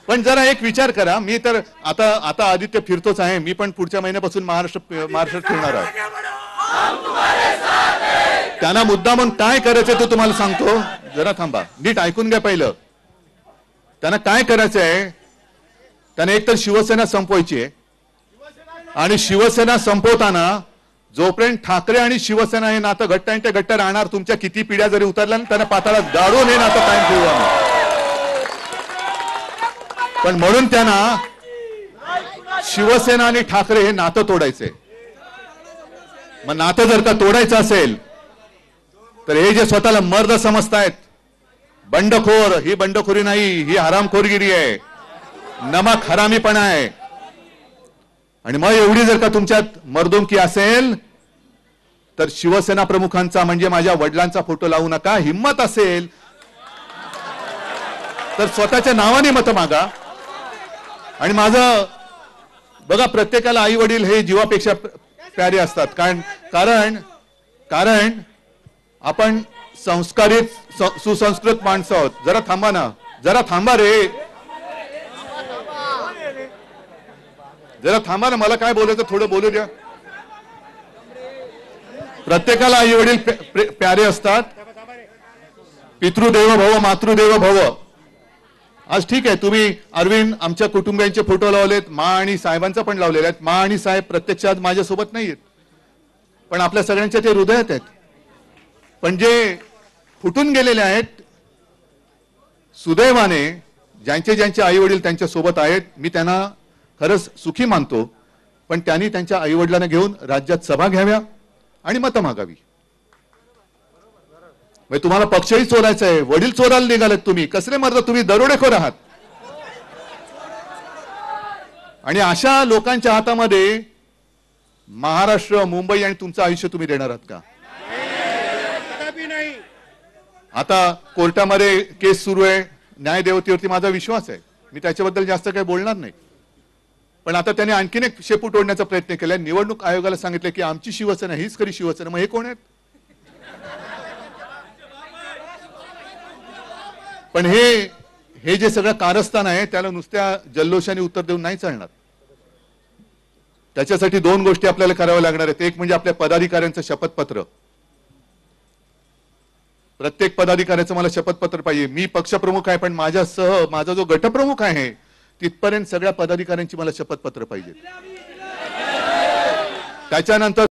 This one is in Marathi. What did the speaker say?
पण जरा एक विचार करा, मी तर आता आता आदित्य फिरतोच आहे, मी पण पुढच्या महिन्यापासून महाराष्ट्रात फिरणार आहे. त्यांना मुद्दा मग काय करायचं तो तुम्हाला सांगतो, जरा थांबा, नीट ऐकून घ्या. पहिलं त्यांना काय करायचं आहे, त्यांना एकतर शिवसेना संपवायची आहे, आणि शिवसेना संपवताना जोपर्यंत ठाकरे आणि शिवसेना हे नातं घट्ट आहे ते घट्ट राहणार. तुमच्या किती पिढ्या जरी उतरल्या त्यांना पाताळात गाडून हे नातं कायम ठेवू आम्ही. पण म्हणून त्यांना शिवसेना आणि ठाकरे हे नातं तोडायचंय. मग नातं जर का तोडायचं असेल तर हे जे स्वतःला मर्द समजतायत, बंडखोर, ही बंडखोरी नाही, ही हरामखोरगिरी आहे, नमक हरामीपणा आहे. आणि मग एवढी जर का तुमच्यात मर्दुमकी असेल तर शिवसेना प्रमुखांचा म्हणजे माझ्या वडिलांचा फोटो लावू नका. हिम्मत असेल तर स्वतःच्या नावाने मत मागा. आणि माझं बघा, प्रत्येकाला आई वडील हे जीवापेक्षा प्यारे असतात. कारण आपण संस्कारित सुसंस्कृत माणसं आहोत. जरा थांबा ना, जरा थांबा रे, जरा थांबा ना, मला काय बोलायचं थोडं बोलू द्या. प्रत्येकाला आई वडील प्यारे असतात. पितृदेव भव मातृदेव भव. आज ठीक आहे, तुम्ही अरविंद आमच्या कुटुंबियांचे फोटो लावलेत, मा आणि साहेबांचा पण लावलेला आहेत. मा आणि साहेब प्रत्यक्षात माझ्यासोबत नाही आहेत, पण आपल्या सगळ्यांच्या ते हृदयात आहेत. पण जे फुटून गेलेले आहेत, सुदैवाने ज्यांचे आई वडील त्यांच्या सोबत आहेत, मी त्यांना खरंच सुखी मानतो. पण त्यांनी त्यांच्या आई वडिलांना घेऊन राज्यात सभा घ्याव्या आणि मतं मागावी. तुम्हाला पक्षही चोरायचा आहे, वडील चोरायला निघालेत तुम्ही. कसले मर्द तुम्ही, दरोडेखोर आहात. आणि अशा लोकांच्या हातामध्ये महाराष्ट्र, मुंबई आणि तुमचं आयुष्य तुम्ही देणार आहात का? आता कोर्टामध्ये केस सुरू आहे, न्यायदेवतेवरती माझा विश्वास आहे, मी त्याच्याबद्दल जास्त काही बोलणार नाही. पण आता त्यांनी आणखीन एक शेपूट ओढण्याचा प्रयत्न केला. निवडणूक आयोगाला सांगितलं की आमची शिवसेना हीच खरी शिवसेना. मग हे कोण आहेत? पण हे जे सगळं कारस्थान आहे त्याला नुसत्या जल्लोषाने उत्तर देऊन नाही चालणार. त्याच्यासाठी दोन गोष्टी आपल्याला कराव्या लागणार आहेत. एक म्हणजे आपल्या पदाधिकाऱ्यांचं शपथपत्र. प्रत्येक पदाधिकाऱ्याचं मला शपथपत्र पाहिजे. मी पक्षप्रमुख आहे, पण माझ्यासह माझा जो गटप्रमुख आहे तिथपर्यंत सगळ्या पदाधिकाऱ्यांची मला शपथपत्र पाहिजे. त्याच्यानंतर